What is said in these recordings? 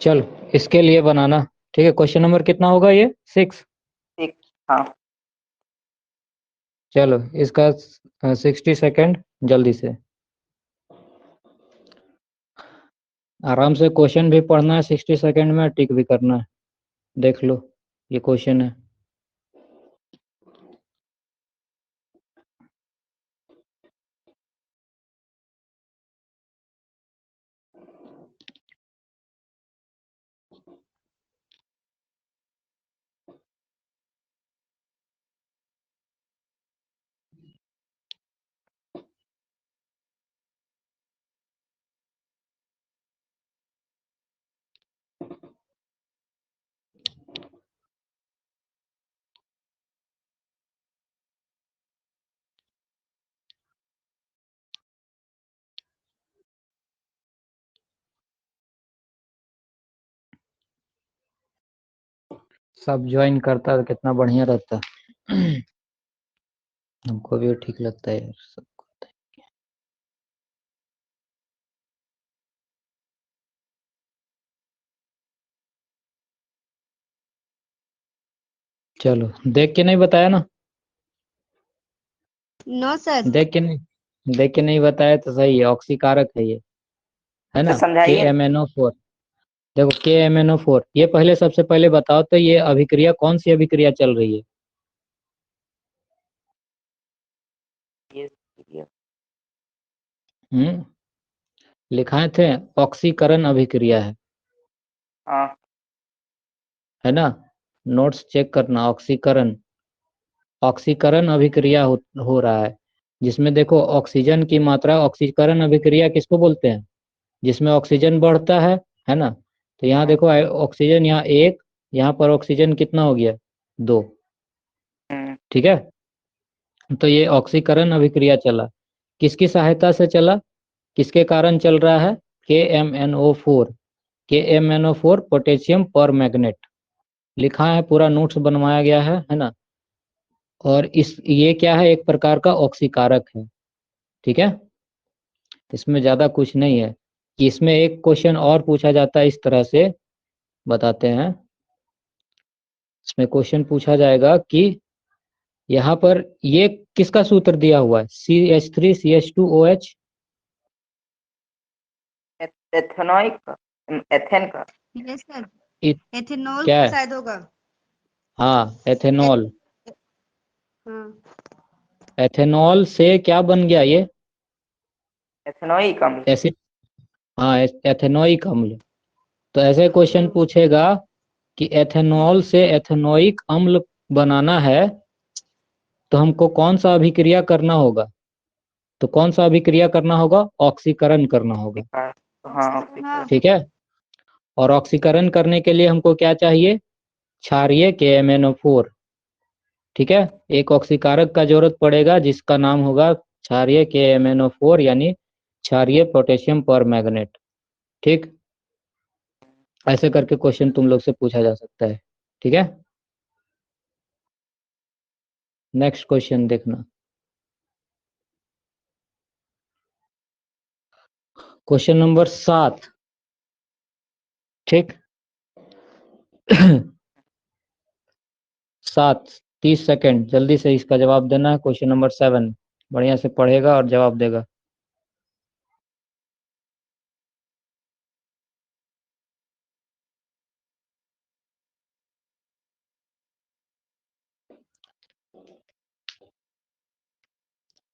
चलो इसके लिए बनाना। ठीक है, क्वेश्चन नंबर कितना होगा ये? 6। ठीक। हाँ। चलो इसका 60 सेकेंड जल्दी से। आराम से क्वेश्चन भी पढ़ना है 60 सेकेंड में, टिक भी करना है। देख लो ये क्वेश्चन है। सब ज्वाइन करता तो कितना बढ़िया रहता। हमको भी ठीक लगता है यार सबको। चलो देख के नहीं बताया ना? No sir. देख के नहीं बताया तो सही है, ऑक्सीकारक है ये, है ना? तो समझाइए। KMnO4। देखो KMnO4, ये पहले सबसे पहले बताओ तो ये अभिक्रिया कौन सी अभिक्रिया चल रही है? ये लिखाए थे ऑक्सीकरण अभिक्रिया है। हाँ। है ना? नोट्स चेक करना। ऑक्सीकरण अभिक्रिया हो रहा है, जिसमें देखो ऑक्सीजन की मात्रा, ऑक्सीकरण अभिक्रिया किसको बोलते हैं? जिसमें ऑक्सीजन बढ़ता है ना? तो यहाँ देखो ऑक्सीजन यहाँ 1, यहाँ पर ऑक्सीजन कितना हो गया? 2। ठीक है, तो ये ऑक्सीकरण अभिक्रिया चला, किसकी सहायता से चला, किसके कारण चल रहा है? KMnO4। KMnO4 पोटेशियम पर मैग्नेट लिखा है, पूरा नोट्स बनवाया गया है ना? और ये क्या है? एक प्रकार का ऑक्सीकारक है। ठीक है, इसमें ज्यादा कुछ नहीं है। कि इसमें एक क्वेश्चन और पूछा जाता है इस तरह से, बताते हैं। इसमें क्वेश्चन पूछा जाएगा कि यहाँ पर ये किसका सूत्र दिया हुआ है? CH3CH2OH। एथेनॉइक का, एथेन का। यस सर, इत- एथेनॉल क्या का है? शायद होगा। हाँ, एथेनॉल। हाँ। एथेनॉल से क्या बन गया ये? एथेनॉइक अम्ल। एसिड। हाँ, एथेनोइक अम्ल। तो ऐसे क्वेश्चन पूछेगा कि एथेनॉल से एथेनोइक अम्ल बनाना है, तो हमको कौन सा अभिक्रिया करना होगा? तो कौन सा अभिक्रिया करना होगा? ऑक्सीकरण करना होगा। हाँ हाँ। ठीक है, और ऑक्सीकरण करने के लिए हमको क्या चाहिए? क्षारीय KMnO4। ठीक है, एक ऑक्सीकारक का जरूरत पड़ेगा जिसका नाम होगा क्षारीय KMnO4, यानी क्षारीय पोटेशियम पर मैग्नेट। ठीक, ऐसे करके क्वेश्चन तुम लोग से पूछा जा सकता है। ठीक है, नेक्स्ट क्वेश्चन देखना। Question number 7। ठीक। 7, 30 सेकेंड जल्दी से इसका जवाब देना है। क्वेश्चन नंबर 7 बढ़िया से पढ़ेगा और जवाब देगा।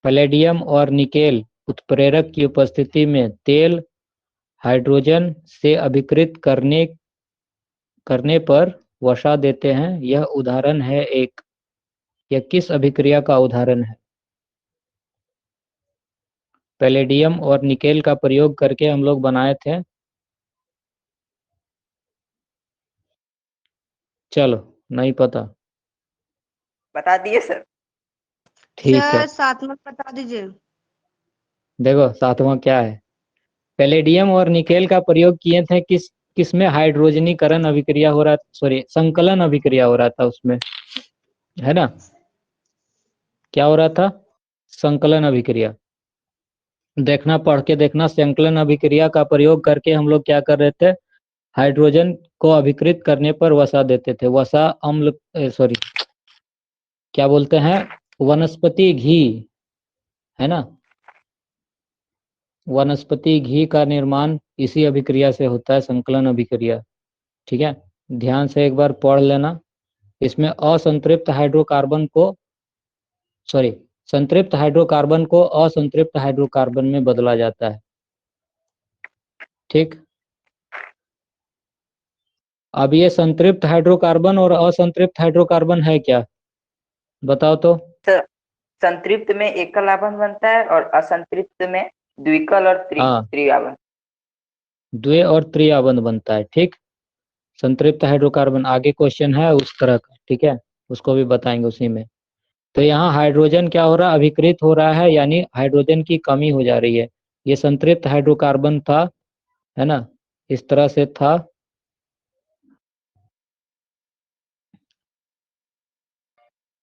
पैलेडियम और निकेल उत्प्रेरक की उपस्थिति में तेल हाइड्रोजन से अभिकृत करने पर वसा देते हैं। यह उदाहरण है एक। यह किस अभिक्रिया का उदाहरण है? पैलेडियम और निकेल का प्रयोग करके हम लोग बनाए थे। चलो, नहीं पता? बता दिए सर। ठीक है, सर साथ में बता दीजिए। देखो सातवां क्या है। पैलेडियम और निकेल का प्रयोग किए थे किसमें? हाइड्रोजनीकरण अभिक्रिया हो रहा, सॉरी संकलन अभिक्रिया हो रहा था उसमें, है ना? क्या हो रहा था? संकलन अभिक्रिया। देखना, पढ़ के देखना। संकलन अभिक्रिया का प्रयोग करके हम लोग क्या कर रहे थे? हाइड्रोजन को अभिकृत करने पर वसा देते थे। वसा अम्ल, सॉरी क्या बोलते हैं, वनस्पति घी, है ना। वनस्पति घी का निर्माण इसी अभिक्रिया से होता है, संकलन अभिक्रिया। ठीक है, ध्यान से एक बार पढ़ लेना। इसमें असंतृप्त हाइड्रोकार्बन को, सॉरी, संतृप्त हाइड्रोकार्बन को असंतृप्त हाइड्रोकार्बन में बदला जाता है। ठीक, अब ये संतृप्त हाइड्रोकार्बन और असंतृप्त हाइड्रोकार्बन है क्या, बताओ तो। सर, संतृप्त में एकल आबंध बनता है और असंतृप्त में द्विकल और हाँ, त्रिआबंध। द्वे और त्रिआबंध बनता है। ठीक, संतृप्त हाइड्रोकार्बन आगे क्वेश्चन है उस तरह का, ठीक है, उसको भी बताएंगे उसी में। तो यहाँ हाइड्रोजन क्या हो रहा है, अभिकृत हो रहा है, यानी हाइड्रोजन की कमी हो जा रही है। ये संतृप्त हाइड्रोकार्बन था, है ना, इस तरह से था।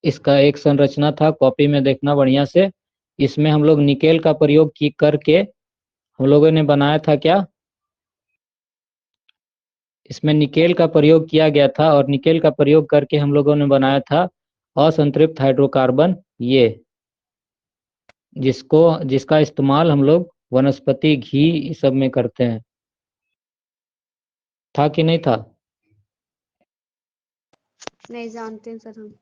इसका एक संरचना था, कॉपी में देखना बढ़िया से। इसमें हम लोग निकेल का प्रयोग की करके हम लोगों ने बनाया था क्या, इसमें निकेल का प्रयोग किया गया था, और निकेल का प्रयोग करके हम लोगों ने बनाया था असंतृप्त हाइड्रोकार्बन, ये जिसका इस्तेमाल हम लोग वनस्पति घी सब में करते हैं। था कि नहीं था? नहीं जानते हैं सर हम।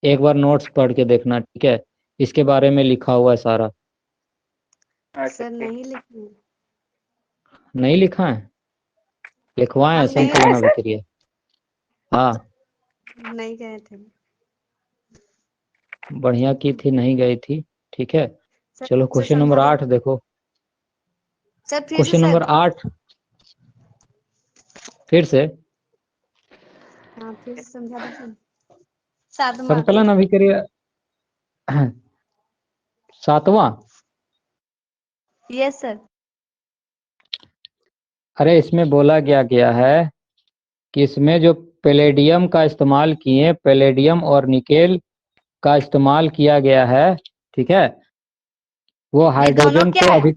एक बार नोट्स पढ़ के देखना, ठीक है, इसके बारे में लिखा हुआ है सारा। सर नहीं लिखे हैं। नहीं लिखा है? लिखवाए हैं हम नहीं संकलन लिखे सर। अभिक्रिया। हाँ, नहीं गए थे बढ़िया की थी, नहीं गई थी, ठीक है। सर। चलो सर क्वेश्चन नंबर समझा 8 दो देखो। सर, फिर से क्वेश्चन नंबर सर। 8 फिर से। हाँ, फिर से समझा दो सर। 7वां। संकलन अभिक्रिया 7वां। Yes sir. अरे इसमें बोला गया है कि इसमें जो पैलेडियम का इस्तेमाल किए, पैलेडियम और निकेल का इस्तेमाल किया गया है, ठीक है, वो ये दोनों हाइड्रोजन क्या को है? अभी,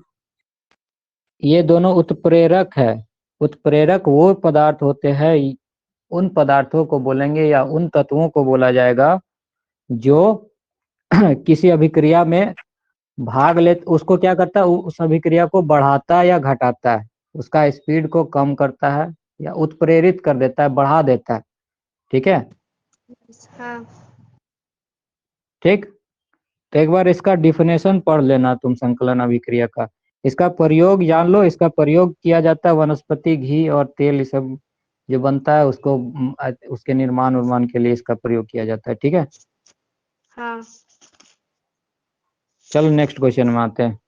ये दोनों उत्प्रेरक है। उत्प्रेरक वो पदार्थ होते हैं, उन पदार्थों को बोलेंगे या उन तत्वों को बोला जाएगा जो किसी अभिक्रिया में भाग ले, उसको क्या करता है, उस अभिक्रिया को बढ़ाता है या घटाता है, उसका स्पीड को कम करता है या उत्प्रेरित कर देता है, बढ़ा देता है। ठीक है, हाँ ठीक। तो एक बार इसका डिफिनेशन पढ़ लेना तुम, संकलन अभिक्रिया का। इसका प्रयोग जान लो, इसका प्रयोग किया जाता है वनस्पति घी और तेल, ये सब जो बनता है उसको उसके निर्माण के लिए इसका प्रयोग किया जाता है। ठीक है, हाँ चलो नेक्स्ट क्वेश्चन में आते हैं।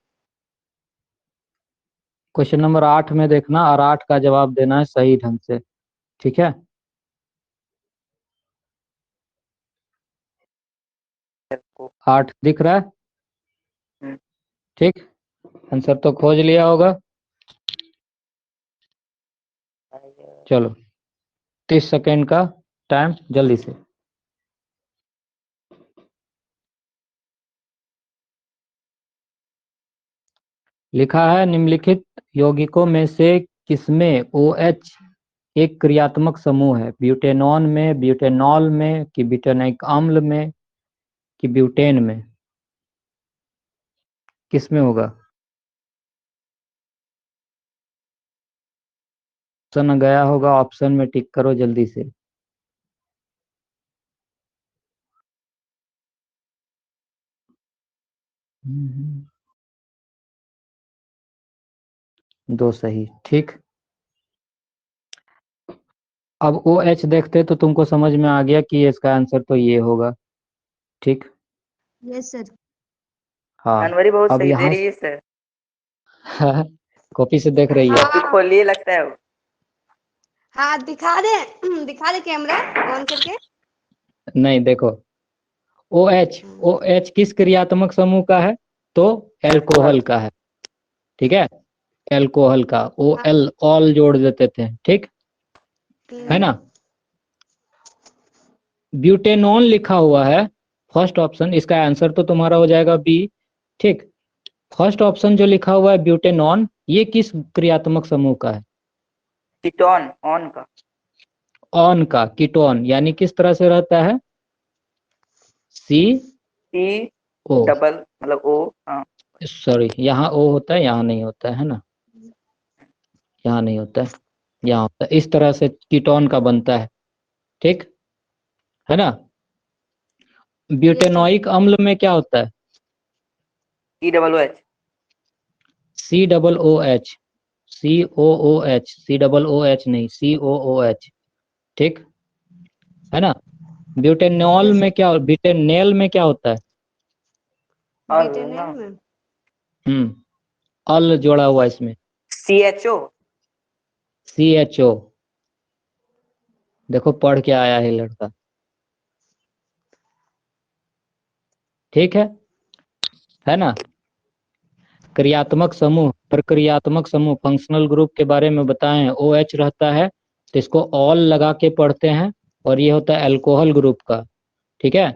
क्वेश्चन नंबर 8 में देखना, और 8 का जवाब देना है सही ढंग से। ठीक है, को 8 दिख रहा है? हम्म, ठीक, आंसर तो खोज लिया होगा। चलो 30 सेकेंड का टाइम, जल्दी से। लिखा है निम्नलिखित यौगिकों में से किसमें OH एक क्रियात्मक समूह है? ब्यूटेनॉन में, ब्यूटेनॉल में, कि ब्यूटेनिक अम्ल में, कि ब्यूटेन में, किसमें होगा? ऑप्शन गया होगा, ऑप्शन में टिक करो जल्दी से। दो सही, ठीक। अब OH देखते तो तुमको समझ में आ गया कि इसका आंसर तो ये होगा। ठीक, यस सर। हाँ। जानवरी बहुत अब सही दे यहाँ रही है सर। कॉपी से देख रही है? कॉपी खोलिए, लगता है वो। हाँ दिखा दे दिखा दे कैमरा ऑन करके। नहीं, देखो OH, OH किस क्रियात्मक समूह का है? तो एल्कोहल का है। ठीक है, एल्कोहल का, हाँ। OL ऑल जोड़ देते थे, ठीक है ना। ब्यूटेनॉन लिखा हुआ है फर्स्ट ऑप्शन, इसका आंसर तो तुम्हारा हो जाएगा बी। ठीक, फर्स्ट ऑप्शन जो लिखा हुआ है ब्यूटेनॉन, ये किस क्रियात्मक समूह का है? कीटोन ऑन का। ऑन का कीटोन यानी किस तरह से रहता है? सी सी ओ, डबल मतलब ओ। हाँ सॉरी, यहाँ ओ होता है, यहाँ नहीं होता है ना, यहाँ नहीं होता है, यहाँ होता है। इस तरह से कीटोन का बनता है, ठीक है ना। ब्यूटेनोइक अम्ल में क्या होता है? C double O H. C double O H, C O O H, C double O H नहीं, सी ओ ओ एच, ठीक है ना। ब्यूटेनॉल में क्या, ब्यूटेनेल में क्या होता है? ब्यूटेनॉल में अल जोड़ा हुआ इसमें, C H O. C H O. देखो पढ़ के आया है लड़का, ठीक है ना। क्रियात्मक समूह, प्रक्रियात्मक समूह, फंक्शनल ग्रुप के बारे में बताएं। ओ एच रहता है तो इसको ऑल लगा के पढ़ते हैं, और ये होता है अल्कोहल ग्रुप का, ठीक है।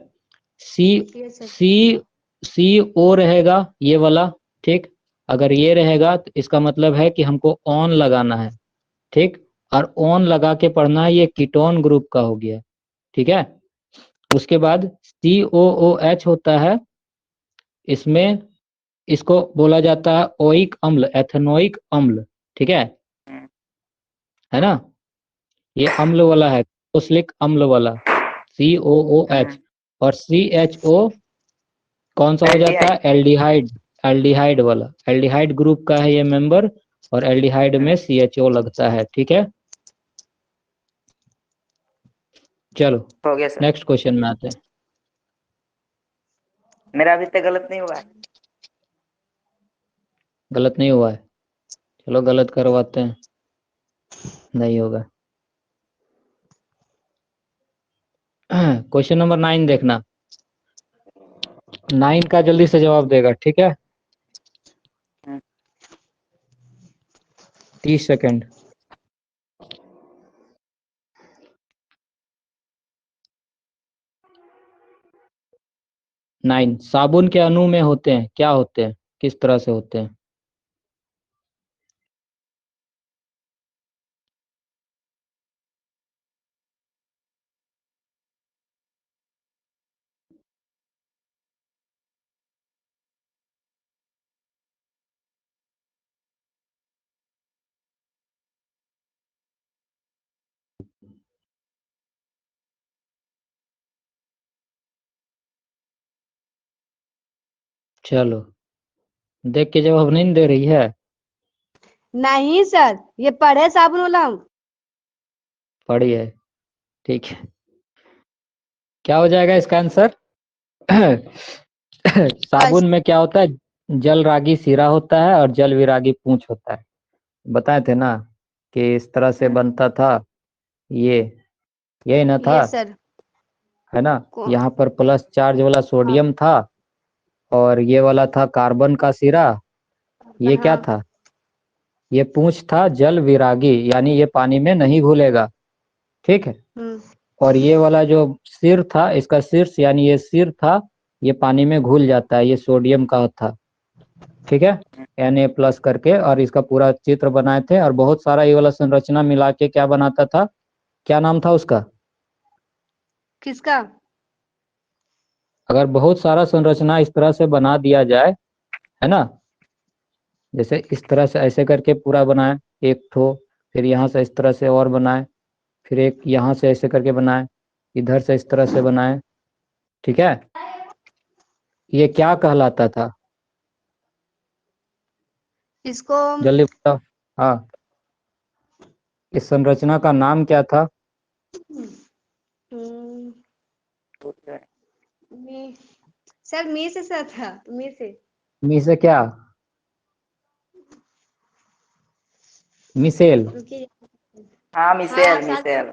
सी सी सी ओ रहेगा ये वाला, ठीक। अगर ये रहेगा तो इसका मतलब है कि हमको ऑन लगाना है, ठीक। और ऑन लगा के पढ़ना है, ये कीटोन ग्रुप का हो गया, ठीक है। उसके बाद सी ओ ओ एच होता है, इसमें इसको बोला जाता है ओइक अम्ल, एथेनोइक अम्ल, ठीक है ना। ये अम्ल वाला है, कोसलिक अम्ल वाला, COOH। और CHO कौन सा हो जाता है? एल्डिहाइड, एल्डिहाइड वाला, एल्डिहाइड ग्रुप का है ये मेंबर, और एल्डिहाइड में CHO लगता है, ठीक है। चलो हो गया सर। नेक्स्ट क्वेश्चन में आते हैं। मेरा अभी तक गलत नहीं हुआ है। गलत नहीं हुआ है, चलो गलत करवाते हैं, नहीं होगा। क्वेश्चन नंबर 9 देखना, 9 का जल्दी से जवाब देगा, ठीक है। 30 सेकंड। 9, साबुन के अणु में होते हैं, क्या होते हैं, किस तरह से होते हैं? चलो, देख के जवाब नहीं दे रही है। नहीं सर, ये पढ़े साबुन वाला हम। पढ़ी है, ठीक है। क्या हो जाएगा इसका आंसर? साबुन में क्या होता है? जल रागी सिरा होता है और जल विरागी पूंछ होता है। बताए थे ना कि इस तरह से बनता था, ये यही ना था, यस सर। है ना। को- यहाँ पर प्लस चार्ज वाला सोडियम था, और ये वाला था कार्बन का सिरा। ये क्या हाँ। था? ये पूंछ था जल विरागी, यानी ये पानी में नहीं घुलेगा, ठीक है। हम्म, और ये वाला जो सिर था, इसका शीर्ष यानी ये सिर था, ये पानी में घुल जाता है, ये सोडियम का था, ठीक है। Na+ करके, और इसका पूरा चित्र बनाए थे, और बहुत सारा ये वाला संरचना मिला के क्या बनाता था, क्या नाम था उसका? किसका? अगर बहुत सारा संरचना इस तरह से बना दिया जाए, है ना, जैसे इस तरह से ऐसे करके पूरा बनाए एक ठो, फिर यहाँ से इस तरह से और बनाए, फिर एक यहाँ से ऐसे करके बनाए, इधर से इस तरह से बनाए, ठीक है। ये क्या कहलाता था? इसको जल्दी बताओ। हाँ, इस संरचना का नाम क्या था? हम्म, मी सर, मी से सर था, मी से। मी से क्या? मिसेल, रुकिए। हाँ मिसेल हाँ मिसेल।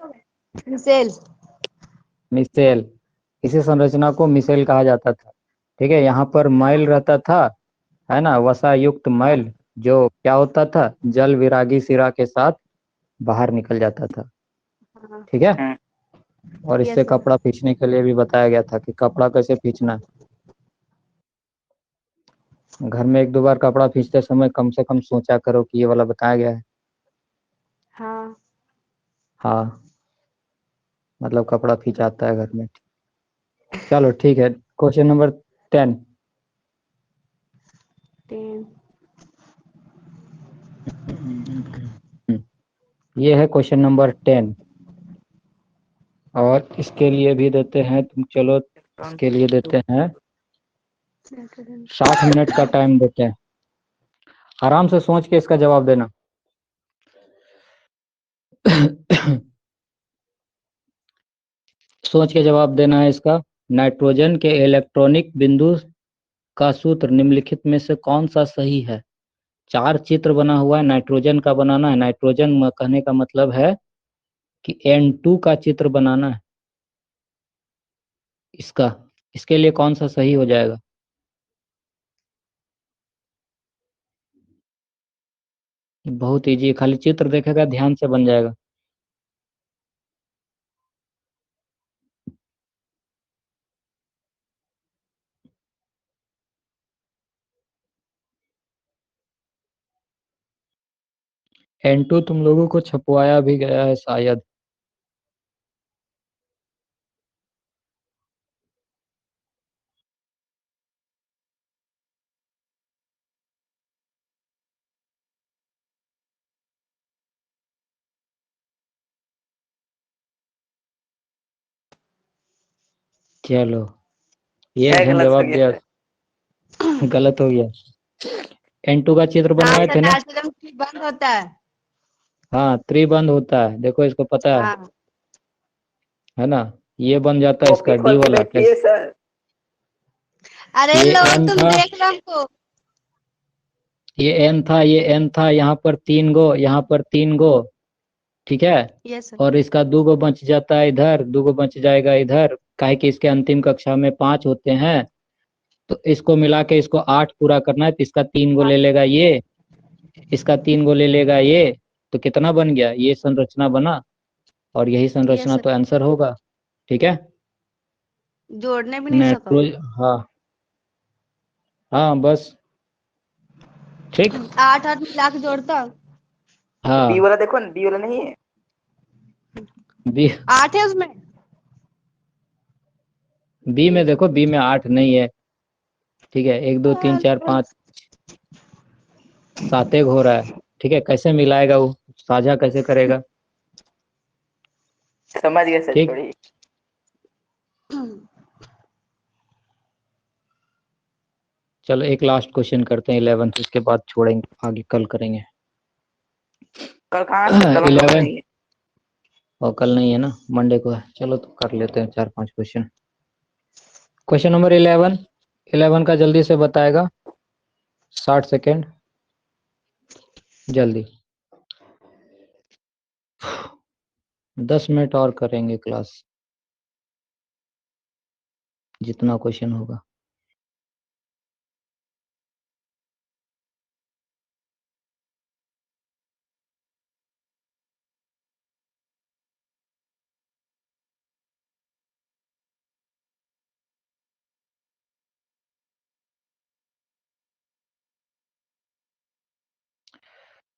मिसेल। मिसेल, इसी संरचना को मिसेल कहा जाता था, ठीक है। यहाँ पर मैल रहता था, है ना, वसा युक्त मैल, जो क्या होता था, जल विरागी सिरा के साथ बाहर निकल जाता था, हाँ। ठीक है। और इससे यस सर। कपड़ा खींचने के लिए भी बताया गया था कि कपड़ा कैसे खींचना है। घर में एक दो बार कपड़ा खींचते समय कम से कम सोचा करो कि ये वाला बताया गया हाँ हाँ, मतलब कपड़ा खिंचाता है घर में। चलो ठीक है, क्वेश्चन नंबर 10। 10। ये है क्वेश्चन नंबर 10, और इसके लिए भी देते हैं तुम, चलो इसके लिए देते हैं 60 मिनट का टाइम देते हैं। आराम से सोच के इसका जवाब देना। सोच के जवाब देना है इसका। नाइट्रोजन के इलेक्ट्रॉनिक बिंदु का सूत्र निम्नलिखित में से कौन सा सही है? 4 चित्र बना हुआ है, नाइट्रोजन का बनाना है। नाइट्रोजन कहने का मतलब है कि N2 का चित्र बनाना है इसका। इसके लिए कौन सा सही हो जाएगा? बहुत इजी, खाली चित्र देखेगा ध्यान से बन जाएगा। N2 तुम लोगों को छपवाया भी गया है शायद। चलो, एक क्या जन गलत हो जवाब गया दिया। सर? गलत हो गया। N2 का चित्र हाँ बनवाए सर, थे ना? नाइट्रोजन बंद होता है। हाँ, त्रिबंध होता है, देखो इसको पता हाँ है ना? ये बन जाता है कॉपी इसका डी खोल के वाला। देखिए सर। अरे ये लो, N तुम था, देख लो हमको। ये N था, ये N था, यहाँ पर 3 गो, यहाँ पर 3 गो, ठीक है। Yes sir. और इसका 2 गो बच जाता है इधर, 2 गो बच जाएगा इधर, काहे कि इसके अंतिम कक्षा में 5 होते हैं। तो इसको मिला के इसको 8 पूरा करना है, तो इसका 3 गो ले लेगा ये, इसका 3 गो ले लेगा ये। तो कितना बन गया? ये संरचना बना, और यही यस संरचना सर, तो आंसर होगा। ठीक है। जोड़ने भी नहीं सका। नाइट्रोजन, हाँ हाँ, बस ठीक। 8 8 मिला के जोड़ता। तो बी हाँ, वाला देखो ना, बी वाला नहीं है। बी, 8 है उसमें। बी में देखो, बी में 8 नहीं है। ठीक है, 1 2 3 4 5 7 एक हो रहा है। ठीक है, कैसे मिलाएगा वो, साझा कैसे करेगा? समझ गए सर, ठीक। छोड़िए। चलो एक लास्ट क्वेश्चन करते हैं 11th, उसके बाद छोड़ेंगे, आगे कल करेंगे। कल कहाँ सर? कल हम लोग का 11, नहीं है। और कल नहीं है ना, मंडे को है। चलो तो कर लेते हैं 4 5 क्वेश्चन। क्वेश्चन नंबर 11, 11 का जल्दी से बताएगा, 60 सेकेंड, जल्दी। 10 मिनट और करेंगे क्लास, जितना क्वेश्चन होगा।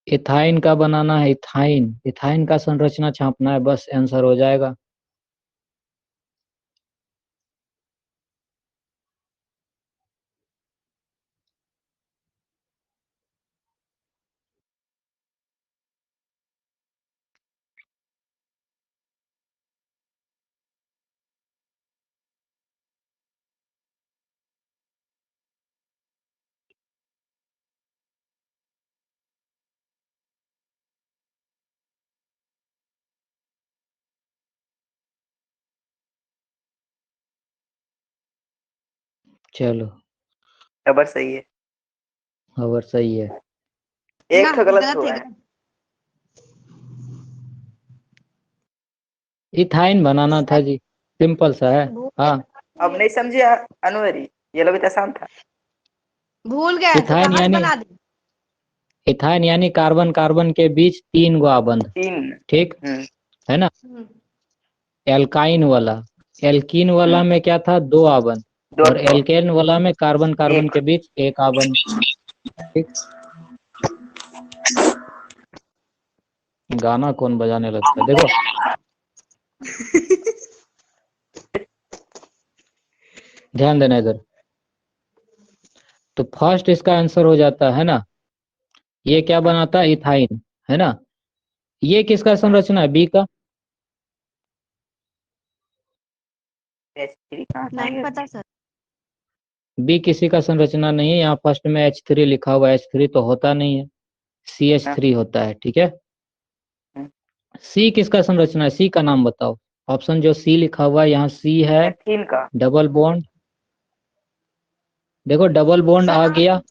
इथाइन का बनाना है, इथाइन, इथाइन का संरचना छापना है, बस आंसर हो जाएगा। चलो, खबर सही है। खबर सही है। एक ना तो गलत गलत हुआ है है। क्या? इथाइन बनाना था जी, सिंपल सा है। भूल हाँ, अब नहीं समझे अनवरी, ये लोग भी तो आसान था। भूल गए तो इथाइन कहाँ से यानी, बना दे। इथाइन यानी कार्बन कार्बन के बीच 3 गो आबंध। 3। ठीक है ना? हम्म, एल्काइन वाला, एल्कीन वाला हम्म, में क्या था? 2 आबंध। दो और दो एल्केन वाला में कार्बन कार्बन एक। के बीच 1 आबंध। ठीक, गाना कौन बजाने लगता है, देखो ध्यान देना इधर। तो फर्स्ट इसका आंसर हो जाता है ना, ये क्या बनाता है, इथाइन, है ना। ये किसका संरचना है, बी का? H3 कहाँ नहीं था? पता सर। बी किसी का संरचना नहीं है, यहाँ फर्स्ट में H3 लिखा हुआ है, H3 तो होता नहीं है, CH3 होता है, ठीक है। सी किसका संरचना है, सी का नाम बताओ। ऑप्शन जो सी लिखा हुआ है, यहाँ सी है, एथीन का। डबल बॉन्ड, देखो डबल बॉन्ड सर आ गया।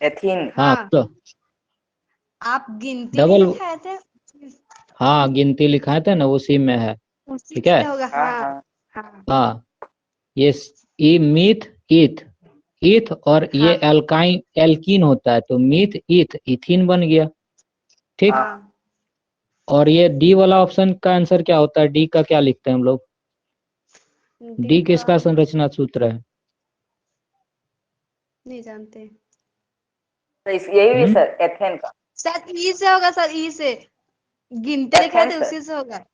एथीन। हाँ हाँ, तो आप गिनती नहीं डबल, लिखाए थे, हाँ गिनती लिखाए थे ना, उसी में है, उसी ठीक है। से होगा। हाँ हाँ हाँ। हाँ हाँ ये ई मीथ ईथ, ईथ और ये हाँ एल्काइन एल्कीन होता है, तो मीथ ईथ इथीन बन गया, ठीक। हाँ। और ये डी वाला ऑप्शन का आंसर क्या होता है, डी का क्या लिखते हैं हम लोग, डी डी का किसका संरचना सूत्र है? नहीं जानते तो यही भी हम्म? सर, एथेन का। सर, ई से होगा सर, ई से गिनते लिखाए थे, एथेन सर। उसी से होगा।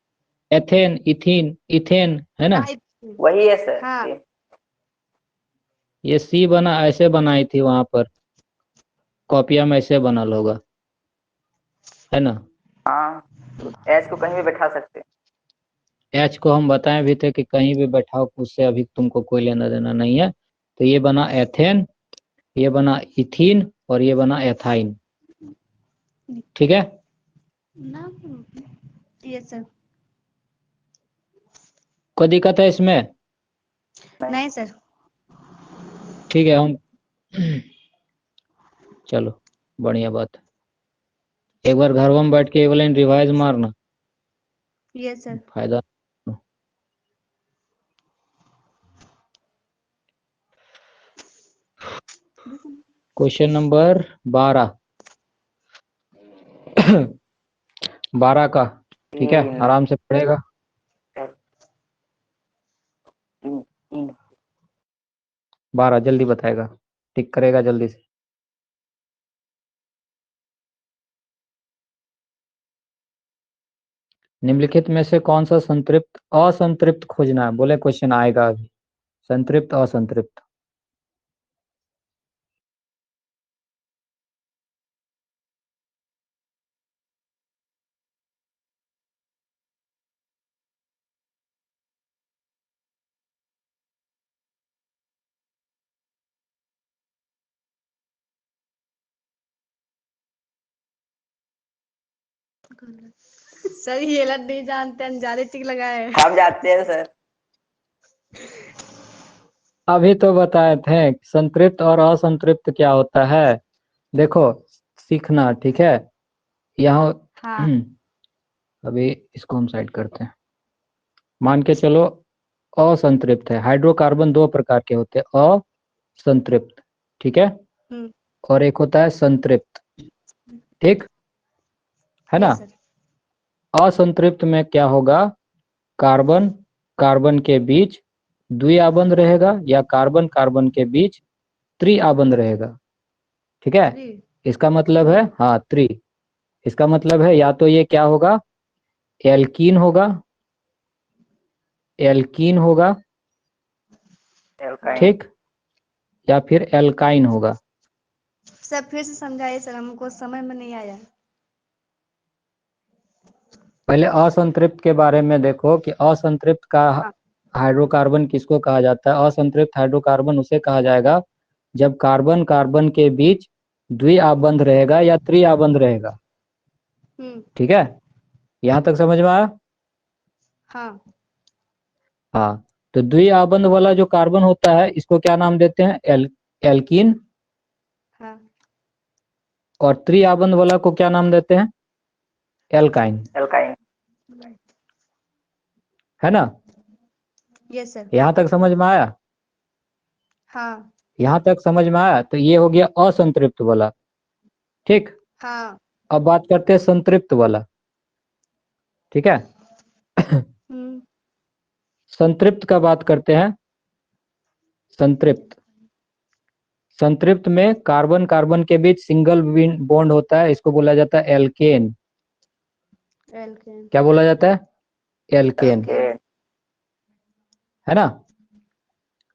एथेन, इथीन, इथेन, है ना। हाँ वही है सर। हाँ ये सी बना, ऐसे बनाई थी वहां पर, कॉपिया में ऐसे बनल होगा, है ना। हाँ, एच को कहीं भी बैठा सकते हैं। एच को हम बताए भी थे कि कहीं भी बैठाओ, उससे अभी तुमको कोई लेना देना नहीं है। तो ये बना एथेन, ये बना इथीन और ये बना एथाइन, ठीक है। ना, ये सर कोई दिक्कत है इसमें? नहीं सर। ठीक है हम चलो बढ़िया बात है। एक बार घर में बैठ के एवलाइन रिवाइज मारना, ये सर फायदा। क्वेश्चन नंबर 12 12 का, ठीक है, तीन। आराम से पढ़ेगा। तीन तीन। 12 जल्दी बताएगा, टिक करेगा जल्दी से। निम्नलिखित में से कौन सा संतृप्त असंतृप्त खोजना है, बोले क्वेश्चन आएगा अभी, संतृप्त असंतृप्त। सर, ये लत नहीं जानते, अनजाने टिक लगाए हैं। हम जाते हैं सर। अभी तो बताए थे संतृप्त और असंतृप्त क्या होता है, देखो सीखना, ठीक है। यहाँ हाँ अभी इसको हम साइड करते हैं। मान के चलो असंतृप्त है, हाइड्रोकार्बन दो प्रकार के होते हैं, असंतृप्त, ठीक है, हम्म, और एक होता है संतृप्त, ठीक है ये ना। सर असंतृप्त में क्या होगा, कार्बन कार्बन के बीच द्विआबंध रहेगा या कार्बन कार्बन के बीच त्रिआबंध रहेगा, ठीक है। जी इसका मतलब है, हाँ त्रि, इसका मतलब है या तो ये क्या होगा, एल्कीन होगा, एल्कीन होगा, एल्काइन। ठीक, या फिर एल्काइन होगा। सर, फिर से समझाइए सर, हमको समझ में नहीं आया। पहले असंतृप्त के बारे में देखो कि असंतृप्त का हाँ हाइड्रोकार्बन किसको कहा जाता है। असंतृप्त हाइड्रोकार्बन उसे कहा जाएगा जब कार्बन कार्बन के बीच द्विआबंध रहेगा या त्रिआबंध रहेगा, ठीक है। यहाँ तक समझ में आया? हाँ हाँ, तो द्विआबंध वाला जो कार्बन होता है इसको क्या नाम देते हैं, एल्कीन, हाँ और त्रिआबंध वाला को क्या नाम देते हैं, एल्काइन, एल्काइन। है ना। ये सर यहाँ तक समझ में आया? हाँ यहाँ तक समझ में आया, तो ये हो गया असंतृप्त वाला, ठीक। हाँ अब बात करते हैं संतृप्त वाला, ठीक है। हम्म संतृप्त का बात करते हैं। संतृप्त, संतृप्त में कार्बन कार्बन के बीच सिंगल बॉन्ड होता है, इसको बोला जाता है एल्केन, एल्केन। क्या बोला जाता है? Alkane, alkane. है ना?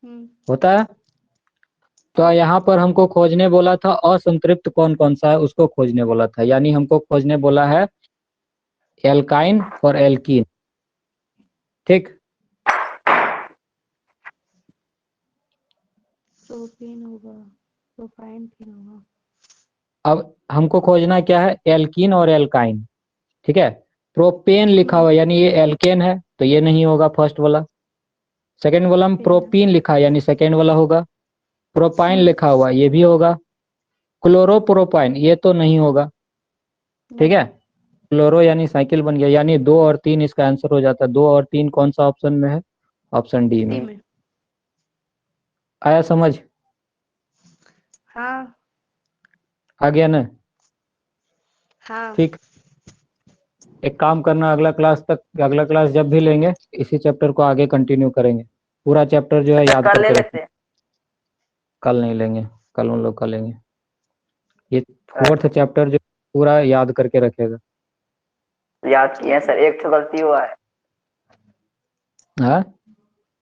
हम्म। होता है। तो यहाँ पर हमको खोजने बोला था असंतृप्त कौन कौन सा है, उसको खोजने बोला था, यानी हमको खोजने बोला है एल्काइन और एल्कीन। ठीक, प्रोपेन होगा, प्रोपाइन फिर होगा। अब हमको खोजना क्या है? एल्कीन और एल्काइन। ठीक है, प्रोपेन लिखा हुआ यानी ये एल्केन है, तो ये नहीं होगा फर्स्ट वाला। सेकेंड वाला में प्रोपीन लिखा है यानी सेकेंड वाला होगा। प्रोपाइन लिखा हुआ ये भी होगा। क्लोरोप्रोपाइन ये तो नहीं होगा। ठीक है, क्लोरो यानी साइकिल बन गया, यानी 2 और 3 इसका आंसर हो जाता है। 2 और 3 कौन सा ऑप्शन में है? ऑप्शन डी में। में। आया समझ? हाँ। आ गया ना? हाँ। ठीक, एक काम करना, अगला क्लास जब भी लेंगे इसी चैप्टर को आगे कंटिन्यू करेंगे। पूरा चैप्टर जो है याद कल ले करके लेते रखें। हैं। कल नहीं लेंगे, कल उन लोग का लेंगे। ये 4th चैप्टर जो पूरा याद करके रखेगा। याद किए सर, एक तो गलती हुआ है। हाँ